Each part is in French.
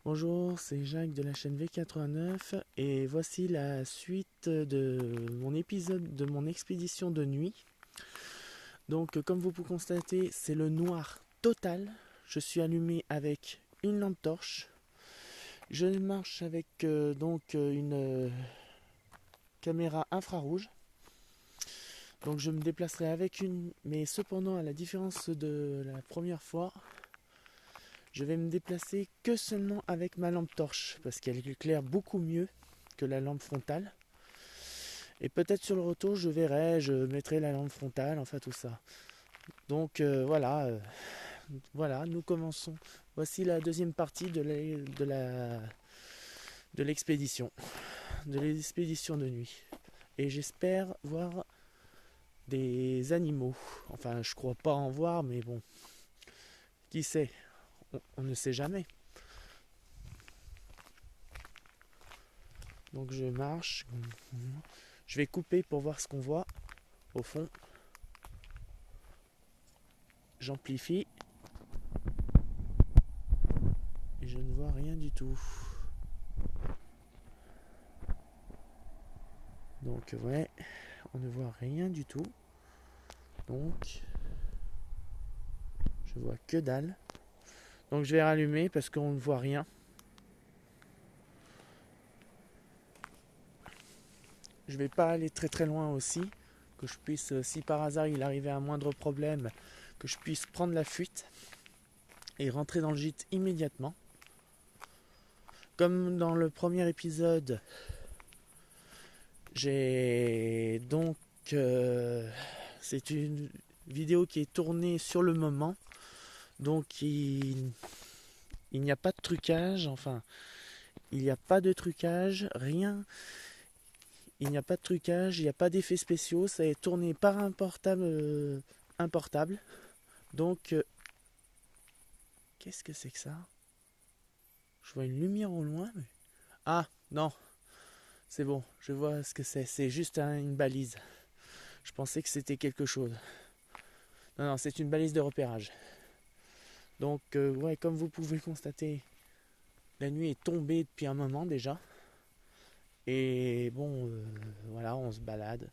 Bonjour, c'est Jacques de la chaîne V89 et voici la suite de mon épisode de mon expédition de nuit. Donc comme vous pouvez constater, c'est le noir total. Je suis allumé avec une lampe torche. Je marche avec une caméra infrarouge. Donc je me déplacerai avec une, mais cependant à la différence de la première fois, je vais me déplacer que seulement avec ma lampe torche parce qu'elle éclaire beaucoup mieux que la lampe frontale. Et peut-être sur le retour, je verrai, je mettrai la lampe frontale, enfin tout ça. Donc voilà, nous commençons. Voici la deuxième partie de l'expédition, de l'expédition de nuit. Et j'espère voir des animaux. Enfin, je crois pas en voir, mais bon, qui sait, on ne sait jamais. Donc je marche. Je vais couper pour voir ce qu'on voit au fond. J'amplifie. Et je ne vois rien du tout. Donc ouais, on ne voit rien du tout. Donc je vois que dalle. Donc je vais rallumer parce qu'on ne voit rien. Je vais pas aller très très loin aussi. Que je puisse, si par hasard il arrivait un moindre problème, que je puisse prendre la fuite et rentrer dans le gîte immédiatement. Comme dans le premier épisode, j'ai donc c'est une vidéo qui est tournée sur le moment. Donc il n'y a pas de trucage, enfin il n'y a pas de trucage, rien. Il n'y a pas de trucage, il n'y a pas d'effets spéciaux, ça est tourné par un portable. Donc qu'est-ce que c'est que ça? Je vois une lumière au loin. Mais... Ah non, c'est bon, je vois ce que c'est. C'est juste une balise. Je pensais que c'était quelque chose. Non, non, c'est une balise de repérage. Donc ouais, comme vous pouvez le constater, la nuit est tombée depuis un moment déjà. Et bon, voilà, on se balade.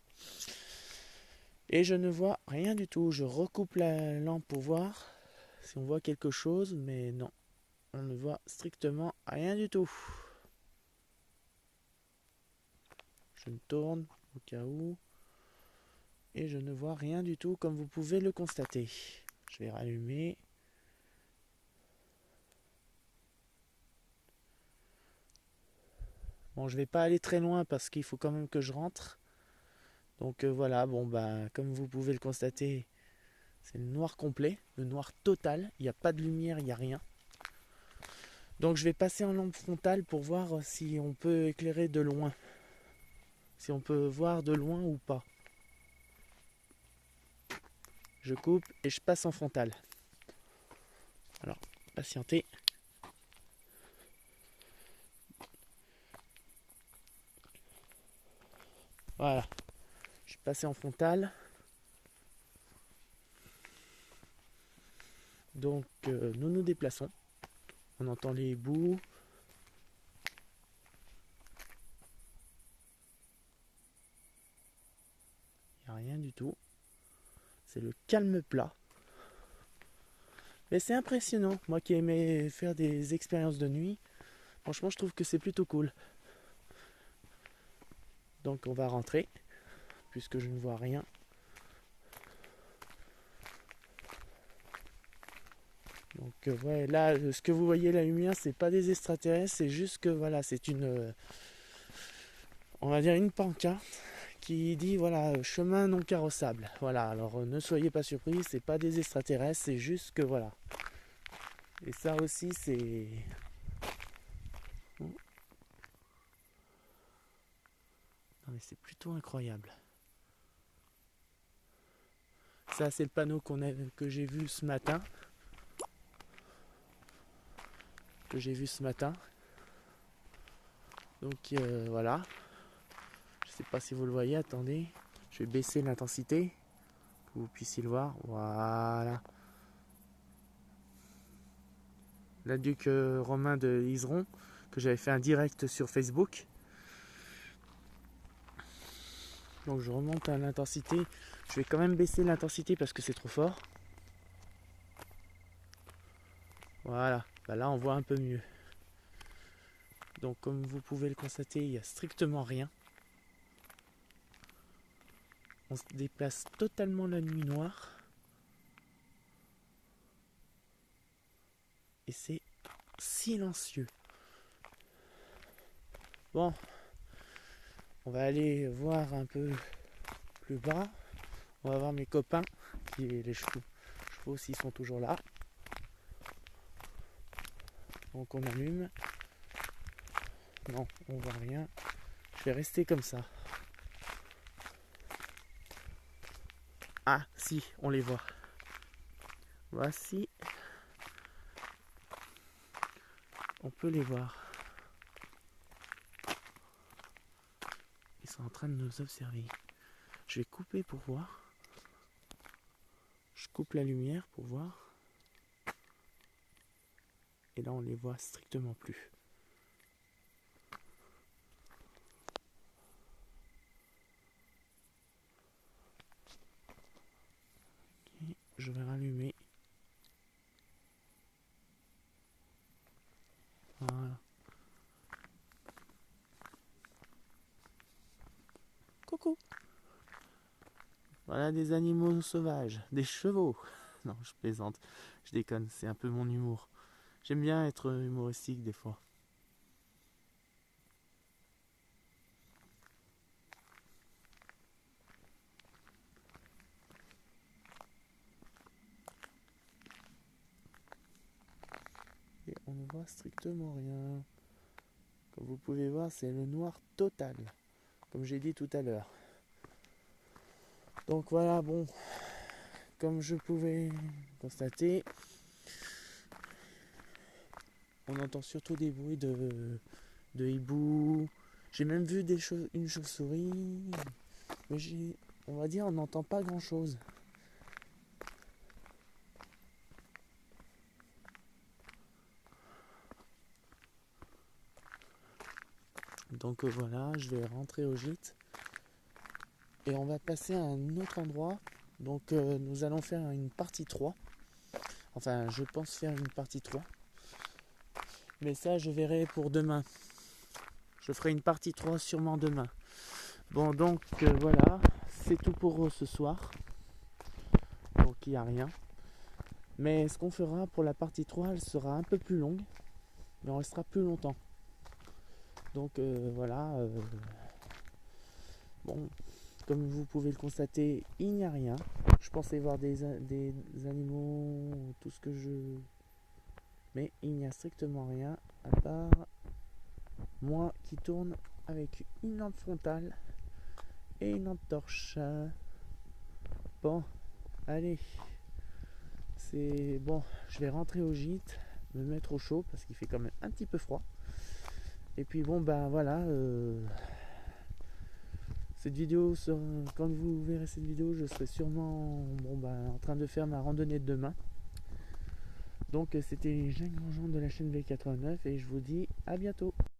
Et je ne vois rien du tout. Je recoupe la lampe pour voir si on voit quelque chose, mais non, on ne voit strictement rien du tout. Je me tourne au cas où et je ne vois rien du tout comme vous pouvez le constater. Je vais rallumer. Bon, je vais pas aller très loin parce qu'il faut quand même que je rentre. Donc voilà, bon bah comme vous pouvez le constater, c'est le noir complet, le noir total. Il n'y a pas de lumière, il n'y a rien. Donc je vais passer en lampe frontale pour voir si on peut éclairer de loin. Si on peut voir de loin ou pas. Je coupe et je passe en frontale. Alors, patientez. Voilà, je suis passé en frontale. Donc nous nous déplaçons. On entend les bouts. Il n'y a rien du tout. C'est le calme plat. Mais c'est impressionnant. Moi qui aimais faire des expériences de nuit, franchement je trouve que c'est plutôt cool. Donc on va rentrer, puisque je ne vois rien. Donc ouais, là ce que vous voyez la lumière, c'est pas des extraterrestres, c'est juste que voilà, c'est une on va dire une pancarte qui dit voilà, chemin non carrossable. Voilà, alors ne soyez pas surpris, c'est pas des extraterrestres, c'est juste que voilà. Et ça aussi c'est non mais c'est plutôt incroyable. Ça c'est le panneau que j'ai vu ce matin. Donc voilà. Je sais pas si vous le voyez, attendez. Je vais baisser l'intensité pour que vous puissiez le voir. Voilà. la duc Romain de Iseron, que j'avais fait un direct sur Facebook. Donc je remonte à l'intensité. Je vais quand même baisser l'intensité parce que c'est trop fort. Voilà, bah là on voit un peu mieux. Donc comme vous pouvez le constater, il n'y a strictement rien. On se déplace totalement la nuit noire. Et c'est silencieux. Bon, on va aller voir un peu plus bas. On va voir mes copains, les chevaux aussi sont toujours là. Donc on allume. Non, on voit rien. Je vais rester comme ça. Ah, si, on les voit. Voici. On peut les voir. Ils sont en train de nous observer. Je vais couper pour voir. Je coupe la lumière pour voir. Et là, on les voit strictement plus. Okay, je vais rallumer. Voilà. Coucou. Voilà des animaux sauvages, des chevaux. Non, je plaisante, je déconne, c'est un peu mon humour. J'aime bien être humoristique des fois. Et on ne voit strictement rien. Comme vous pouvez voir, c'est le noir total, comme j'ai dit tout à l'heure. Donc voilà, bon, comme je pouvais constater, on entend surtout des bruits de hibou. J'ai même vu une chauve-souris, mais on va dire on n'entend pas grand-chose. Donc voilà, je vais rentrer au gîte et on va passer à un autre endroit. Donc nous allons faire une partie 3. Enfin, je pense faire une partie 3. Mais ça, je verrai pour demain. Je ferai une partie 3 sûrement demain. Bon, donc voilà, c'est tout pour ce soir. Donc il n'y a rien. Mais ce qu'on fera pour la partie 3, elle sera un peu plus longue. Mais on restera plus longtemps. Donc voilà. Bon, comme vous pouvez le constater, il n'y a rien. Je pensais voir des animaux, tout ce que je... Mais il n'y a strictement rien, à part moi qui tourne avec une lampe frontale et une lampe torche. Bon, allez. C'est bon, je vais rentrer au gîte, me mettre au chaud parce qu'il fait quand même un petit peu froid. Et puis bon, ben voilà. Cette vidéo, quand vous verrez cette vidéo, je serai sûrement en train de faire ma randonnée de demain. Donc c'était Jacques Grandjean de la chaîne V89 et je vous dis à bientôt.